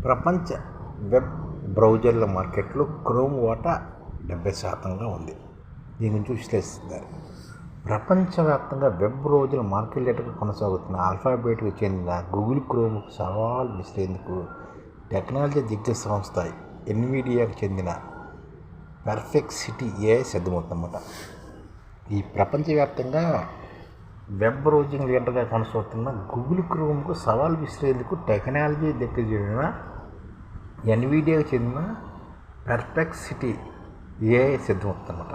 ప్రపంచ వెబ్ బ్రౌజర్ల మార్కెట్లో క్రోమ్ వాటా 70% ఉంది. దీని గురించి విశ్లేషిస్తారు. ప్రపంచవ్యాప్తంగా వెబ్ బ్రౌజర్ల మార్కెట్ లీడర్గా కొనసాగుతున్న ఆల్ఫాబెట్కు చెందిన గూగుల్ క్రోమ్కు సవాల్ విసిరేందుకు టెక్నాలజీ దిగ్గజ సంస్థ ఎన్విడియాకు చెందిన పర్ప్లెక్సిటీ AI సిద్ధమవుతుందన్నమాట. ఈ ప్రపంచవ్యాప్తంగా వెబ్ బ్రౌజింగ్ లీడర్గా కొనసాగుతున్న గూగుల్ క్రోమ్కు సవాల్ విసిరేందుకు టెక్నాలజీ దిగ్గజమైన ఎన్విడియాకు చెందిన పర్ప్లెక్సిటీ AI సిద్ధమవుతుందన్నమాట.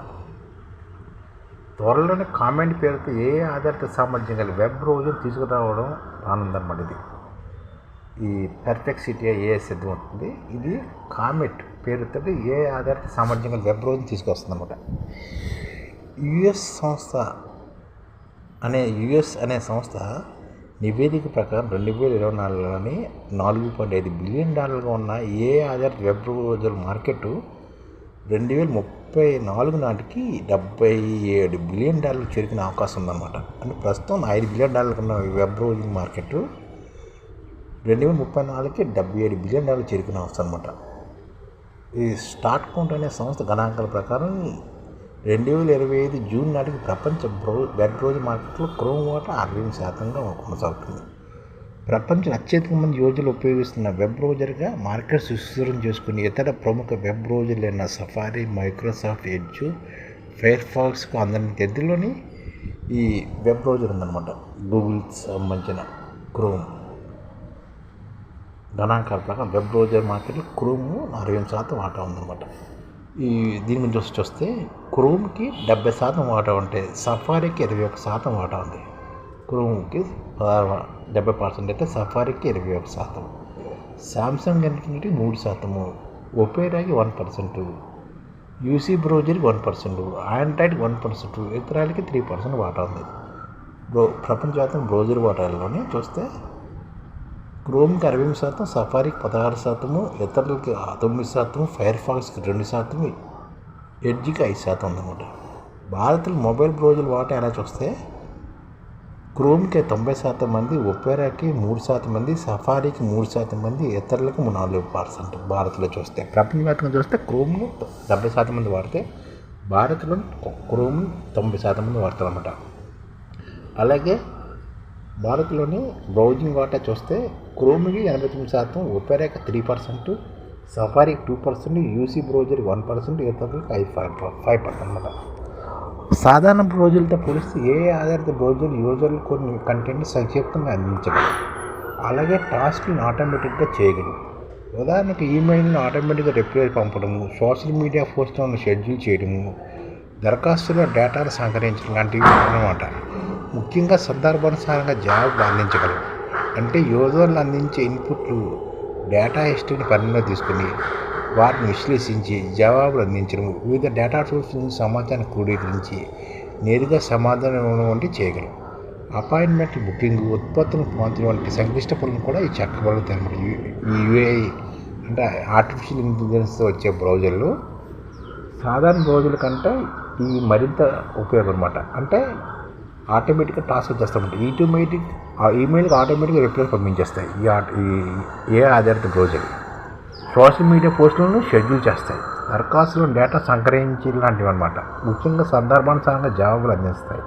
త్వరలోనే కామెంట్ పేరుతో AI ఆధారిత సామర్థ్యం గల వెబ్ బ్రౌజర్ తీసుకురావడం రానుందన్నమాట. ఈ పర్ప్లెక్సిటీ AI సిద్ధమవుతుంది. ఇది కామెంట్ పేరుతో AI ఆధారిత సామర్థ్యం గల వెబ్ బ్రౌజర్ తీసుకొస్తుందన్నమాట. యుఎస్ అనే సంస్థ నివేదిక ప్రకారం 2024లోని $4.5 బిలియన్ ఉన్న AI ఆధారిత వెబ్ బ్రౌజర్ మార్కెట్ 2034 నాటికి $77 బిలియన్ చేరుకునే అవకాశం ఉందన్నమాట. అంటే ప్రస్తుతం $5 బిలియన్ ఉన్న వెబ్ బ్రౌజింగ్ మార్కెట్ 2034కి $77 బిలియన్ చేరుకునే అవసరం అనమాట. ఈ స్టార్ట్ కౌంట్ అనే సంస్థ గణాంకాల ప్రకారం 2025 జూన్ నాటికి ప్రపంచ వెబ్ బ్రౌజర్ మార్కెట్లో క్రోమ్ వాటా 60% కొనసాగుతుంది. ప్రపంచం అత్యధిక మంది యూజర్లు ఉపయోగిస్తున్న వెబ్ బ్రౌజర్గా మార్కెట్ సుస్థిరం చేసుకుని ఇతర ప్రముఖ వెబ్ బ్రౌజర్లైన సఫారీ, మైక్రోసాఫ్ట్ ఎడ్జ్, ఫైర్ ఫాక్స్కు అందరి ఎద్దులోని ఈ వెబ్ బ్రౌజర్ ఉందన్నమాట. గూగుల్కి సంబంధించిన క్రోమ్ గణాంకాల ప్రకారం వెబ్ బ్రౌజర్ మార్కెట్లో క్రోమ్ 40% వాటా ఉందన్నమాట. దీని గురించి చూస్తే క్రోమ్కి 70% వాటా ఉంటే సఫారీకి 21% వాటా ఉంది. క్రోమ్కి 70% అయితే సఫారీకి 21%, శాంసంగ్ ఇంటర్నెట్కి 3%, ఒపేరాకి 1%, యూసీ బ్రౌజర్కి 1%, ఆండ్రాయిడ్కి 1%, ఇతరాలకి 3% వాటా ఉంది. ప్రపంచవ్యాప్తంగా బ్రౌజర్ వాటాల్లోనే చూస్తే క్రోమ్కి 60%, సఫారీకి 16%, ఇతరులకి 9%, ఫైర్ ఫాక్స్కి 2%, ఎడ్జ్కి 5% ఉందన్నమాట. భారత్లో మొబైల్ బ్రౌజర్ వాటా ఎలా చూస్తే క్రోమ్కి 90% మంది, ఒపేరాకి 3% మంది, సఫారీకి 3% మంది, ఇతరులకు 4%. భారత్లో చూస్తే ప్రపంచవ్యాప్తంగా చూస్తే క్రోమ్ను 70% మంది వాడితే భారత్లో క్రోమ్ 90% మంది వాడతారు అన్నమాట. అలాగే భారత్లోని బ్రౌజింగ్ వాటా చూస్తే క్రోమ్కి 89%, ఒపేరాకి 3%, సఫారీకి 2%, యూసీ బ్రౌజర్కి 1%, ఇతరులకు 5% అన్నమాట. సాధారణ బ్రౌజర్లతో పోలిస్తే AI ఆధారిత బ్రౌజర్ యూజర్లు కొన్ని కంటెంట్ని సంక్షిప్తంగా అందించగలరు. అలాగే టాస్క్లను ఆటోమేటిక్గా చేయగలరు. ఉదాహరణకు ఈమెయిల్ను ఆటోమేటిక్గా రిప్లై పంపడము, సోషల్ మీడియా పోస్టులను షెడ్యూల్ చేయడము, దరఖాస్తులో డేటాను సేకరించడం లాంటివి అన్నమాట. ముఖ్యంగా సందర్భానుసారంగా జవాబులు అందించగలరు. అంటే యూజర్లు అందించే ఇన్పుట్లు డేటా హిస్టరీని పరిగణలో తీసుకుని వాటిని విశ్లేషించి జవాబులు అందించడం, వివిధ డేటా సోర్స్ నుంచి సమాచారాన్ని క్రోడీకరించి నేరుగా సమాధానం ఇవ్వడం వంటి చేయగలరు. అపాయింట్మెంట్ బుకింగ్, ఉత్పత్తులను పోల్చడం వంటి సంక్లిష్ట పనులను కూడా ఈ చెక్కగలుగుతాయి అన్నమాట. ఈ UI అంటే ఆర్టిఫిషియల్ ఇంటెలిజెన్స్తో వచ్చే బ్రౌజర్లు సాధారణ బ్రౌజర్ల కంటే ఇవి మరింత ఉపయోగం అనమాట. అంటే ఆటోమేటిక్గా టాస్క్ వచ్చేస్తామంట. ఈమెయిల్కి ఆటోమేటిక్గా రిప్లై పంపించేస్తాయి ఈ AI ఆధారిత బ్రౌజర్. సోషల్ మీడియా పోస్టులను షెడ్యూల్ చేస్తాయి, దరఖాస్తులను డేటా సంగ్రహించి లాంటివి అనమాట. ముఖ్యంగా సందర్భానుసారంగా జవాబులు అందిస్తాయి.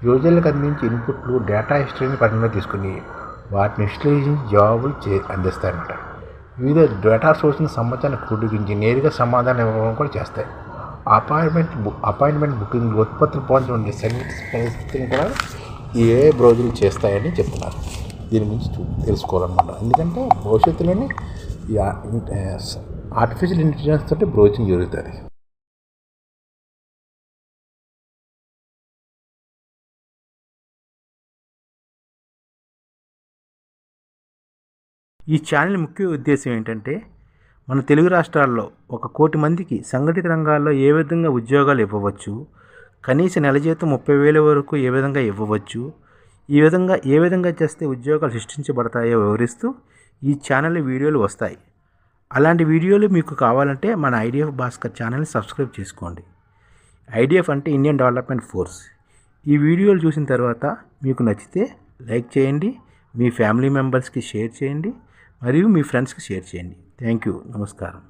యూజర్లకు అందించే ఇన్పుట్లు డేటా హిస్టరీని పరిగణలో తీసుకుని వాటిని విశ్లేషించి జవాబులు అందిస్తాయి అన్నమాట. వివిధ డేటా సోర్స్ని సమాచారాన్ని క్రోడీకరించి నేరుగా సమాధానం ఇవ్వడం కూడా చేస్తాయి. అపాయింట్మెంట్ బుకింగ్, ఉత్పత్తులు పోల్చడం వంటి పరిస్థితిని కూడా ఈ AI బ్రౌజర్లు చేస్తాయని చెప్తున్నారు. దీని గురించి తెలుసుకోవాలన్నమాట. ఎందుకంటే భవిష్యత్తులోనే ఈ ఆర్టిఫిషియల్ ఇంటెలిజెన్స్ తోటి బ్రౌజింగ్ జరుగుతుంది. ఈ ఛానల్ ముఖ్య ఉద్దేశం ఏంటంటే మన తెలుగు రాష్ట్రాల్లో 1 కోటి మందికి సంఘటిత రంగాల్లో ఏ విధంగా ఉద్యోగాలు ఇవ్వవచ్చు, కనీస నెల జీతం 30,000 వరకు ఏ విధంగా ఇవ్వవచ్చు, ఏ విధంగా చేస్తే ఉద్యోగాలు సృష్టించబడతాయో వివరిస్తూ ఈ ఛానల్ వీడియోలు వస్తాయి. అలాంటి వీడియోలు మీకు కావాలంటే మన IDF భాస్కర్ ఛానల్ని సబ్స్క్రైబ్ చేసుకోండి. IDF అంటే ఇండియన్ డెవలప్మెంట్ ఫోర్స్. ఈ వీడియోలు చూసిన తర్వాత మీకు నచ్చితే లైక్ చేయండి, మీ ఫ్యామిలీ మెంబర్స్కి షేర్ చేయండి, మరియు మీ ఫ్రెండ్స్కి షేర్ చేయండి. Thank you. నమస్కారం.